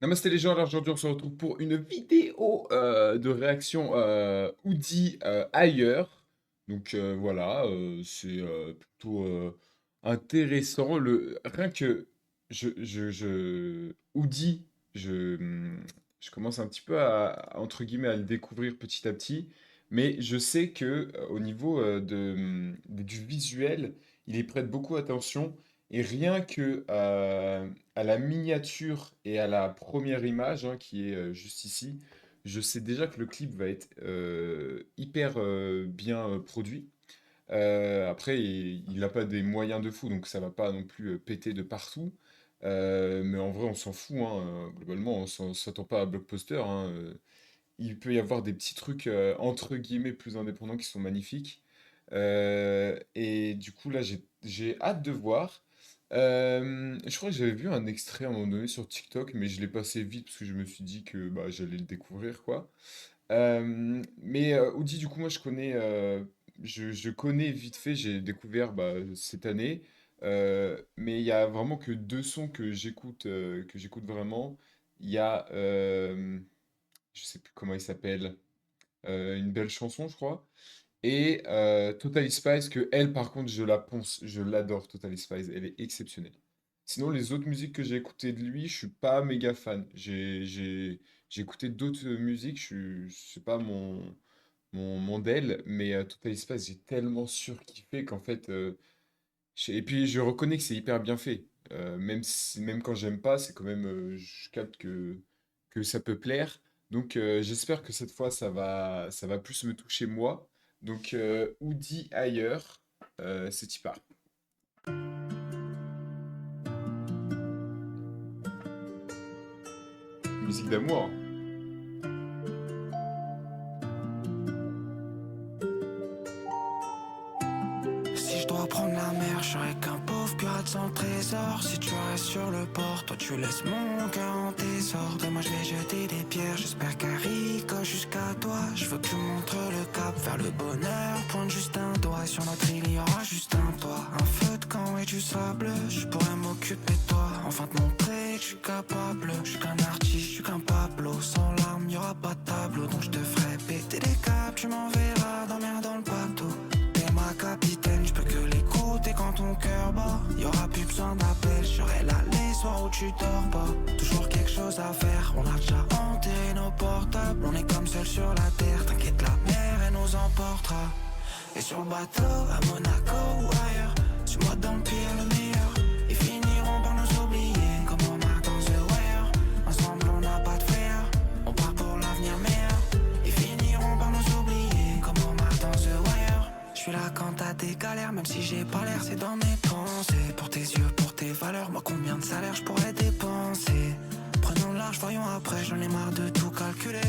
Namasté les gens, alors aujourd'hui on se retrouve pour une vidéo de réaction Oudi ailleurs. Donc voilà, c'est plutôt intéressant. Rien que Oudi, je commence un petit peu entre guillemets à le découvrir petit à petit. Mais je sais que au niveau du visuel, il y prête beaucoup attention. Et rien que à la miniature et à la première image, hein, qui est juste ici, je sais déjà que le clip va être hyper bien produit. Après, il n'a pas des moyens de fou, donc ça va pas non plus péter de partout. Mais en vrai, on s'en fout, hein, globalement, s'attend pas à blockbuster, hein. Il peut y avoir des petits trucs entre guillemets plus indépendants qui sont magnifiques. Et du coup, là, j'ai hâte de voir. Je crois que j'avais vu un extrait à un moment donné sur TikTok, mais je l'ai passé vite parce que je me suis dit que bah, j'allais le découvrir, quoi. Mais Audi, du coup, moi, je connais vite fait, j'ai découvert bah, cette année. Mais il y a vraiment que deux sons que j'écoute vraiment. Il y a, je sais plus comment il s'appelle, une belle chanson, je crois. Et Totally Spice, que elle, par contre, je la ponce, je l'adore, Totally Spice, elle est exceptionnelle. Sinon, les autres musiques que j'ai écoutées de lui, je suis pas méga fan. J'ai écouté d'autres musiques, c'est pas mon d'elle, mais Totally Spice, j'ai tellement surkiffé qu'en fait. Et puis, je reconnais que c'est hyper bien fait. Même quand j'aime pas, c'est quand même. Je capte que ça peut plaire. Donc, j'espère que cette fois, ça va plus me toucher moi. Donc, Oudi ailleurs, c'est y part. Musique d'amour, hein. Si je dois prendre la mer, je serai qu'un pauvre pirate sans trésor. Si tu restes sur le port, toi tu laisses mon cœur en désordre. Et moi je vais jeter des pierres, j'espère qu'elle ricoche jusqu'à toi. Je veux que tu montres le cap vers le bonheur. Pointe juste un doigt, sur notre île il y aura juste un toit. Un feu de camp et du sable, je pourrais m'occuper de toi. Enfin te montrer que je suis capable. Je suis qu'un artiste, je suis qu'un Pablo. Sans larmes, y aura pas de tableau. Donc je te ferai péter des câbles, tu m'enverras dormir dans le bateau. T'es ma capitaine, je peux que l'écouter quand ton cœur bat. Y'aura plus besoin d'appel, je serai là les soirs où tu dors pas. Toujours quelque chose à faire, on a déjà enterré nos portables. On est comme seul sur la terre, t'inquiète la mer elle nous emportera. Et sur le bateau, à Monaco ou ailleurs, suis-moi dans le pire, le meilleur. Ils finiront par nous oublier, comme on marque dans The Wire. Ensemble on n'a pas de frère, on part pour l'avenir meilleur. Ils finiront par nous oublier, comme on marque dans The Wire. Je suis là quand t'as des galères, même si j'ai pas l'air, c'est dans mes pensées. Pour tes yeux, pour tes valeurs, moi combien de salaires je pourrais dépenser. Prenons large, voyons après, j'en ai marre de tout calculer.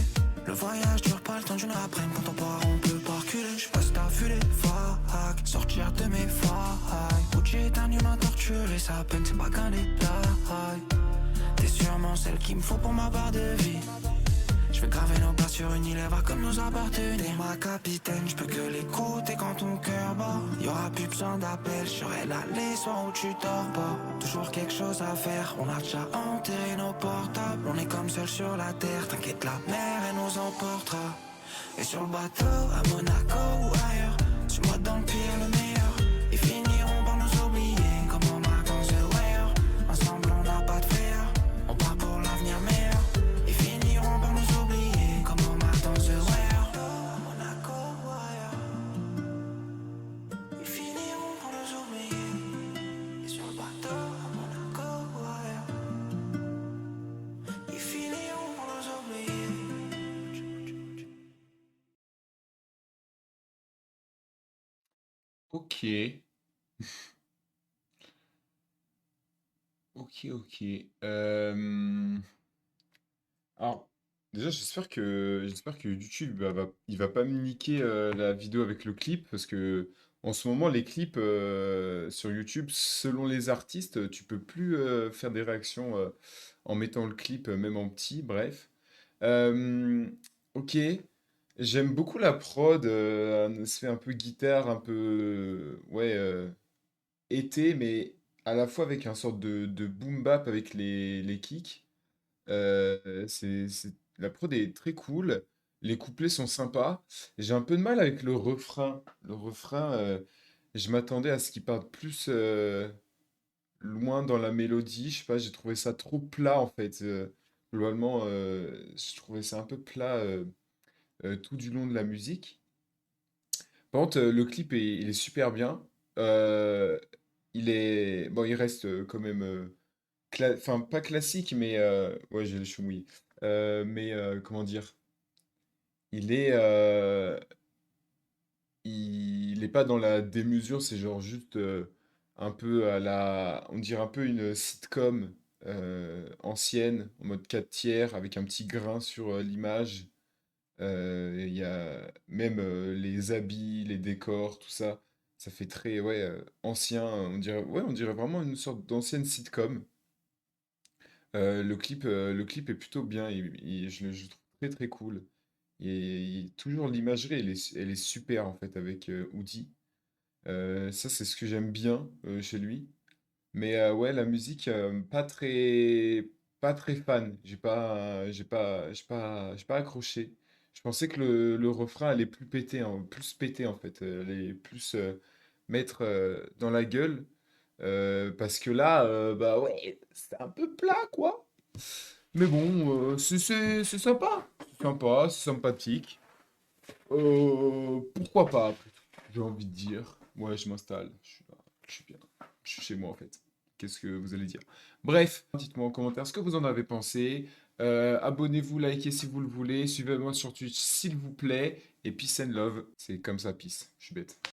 Le voyage dure pas le temps d'une après, quand on part on peut pas reculer. J'passe t'as vu les vagues, sortir de mes failles. Gucci est un humain torturé, sa peine c'est pas qu'un détail. T'es sûrement celle qu'il me faut pour ma barre de vie. Je vais graver nos pas sur une île, elle va comme nous appartenir. T'es ma capitaine, je peux que l'écouter quand ton cœur bat. Y'aura plus besoin d'appel, je serai là les soirs où tu dors pas. Toujours quelque chose à faire, on a déjà enterré nos portables. On est comme seul sur la terre, t'inquiète la mer elle nous emportera. Et sur le bateau, à Monaco ou ailleurs, suis-moi dans le pire, le meilleur. Ils finiront par nous oublier, comme on marque dans The Wire. Ensemble on n'a pas de frère, on part pour l'avenir meilleur. Ils finiront par nous oublier, comme on marque dans The Wire. À Monaco ou ailleurs, ils finiront par nous oublier. Et sur le bateau, à Monaco ou ailleurs, ils finiront par nous oublier. Ok, ok, ok. Alors, déjà, j'espère que YouTube il va pas me niquer la vidéo avec le clip parce que en ce moment, les clips sur YouTube, selon les artistes, tu peux plus faire des réactions en mettant le clip, même en petit, bref. Euh, ok, j'aime beaucoup la prod, un aspect un peu guitare, un peu, ouais, été, mais à la fois avec un sorte de boom bap avec les kicks. La prod est très cool. Les couplets sont sympas. J'ai un peu de mal avec le refrain. Le refrain, je m'attendais à ce qu'il parte plus loin dans la mélodie. Je sais pas, j'ai trouvé ça trop plat en fait. Globalement, je trouvais ça un peu plat tout du long de la musique. Par contre, le clip il est super bien. Euh, bon, il reste quand même, enfin pas classique, mais ouais, j'ai les cheveux mouillés. Mais comment dire, il est, euh, il est pas dans la démesure. C'est genre juste un peu on dirait un peu une sitcom ancienne, en mode 4 tiers, avec un petit grain sur l'image. Il y a même les habits, les décors, tout ça. Ça fait très ouais, ancien. On dirait vraiment une sorte d'ancienne sitcom. Le clip est plutôt bien. Je le trouve très très cool. Toujours l'imagerie, elle est super en fait avec Woody. Ça, c'est ce que j'aime bien chez lui. Mais ouais, la musique, pas très fan. J'ai pas accroché. Je pensais que le refrain allait plus péter en fait, allait plus mettre dans la gueule. Parce que là, bah ouais, c'est un peu plat quoi. Mais bon, c'est sympa. C'est sympa, c'est sympathique. Pourquoi pas après tout, j'ai envie de dire. Ouais, je m'installe. Je suis là, je suis bien. Je suis chez moi en fait. Qu'est-ce que vous allez dire? Bref, dites-moi en commentaire ce que vous en avez pensé. Abonnez-vous, likez si vous le voulez. Suivez-moi sur Twitch s'il vous plaît. Et peace and love. C'est comme ça, peace. Je suis bête.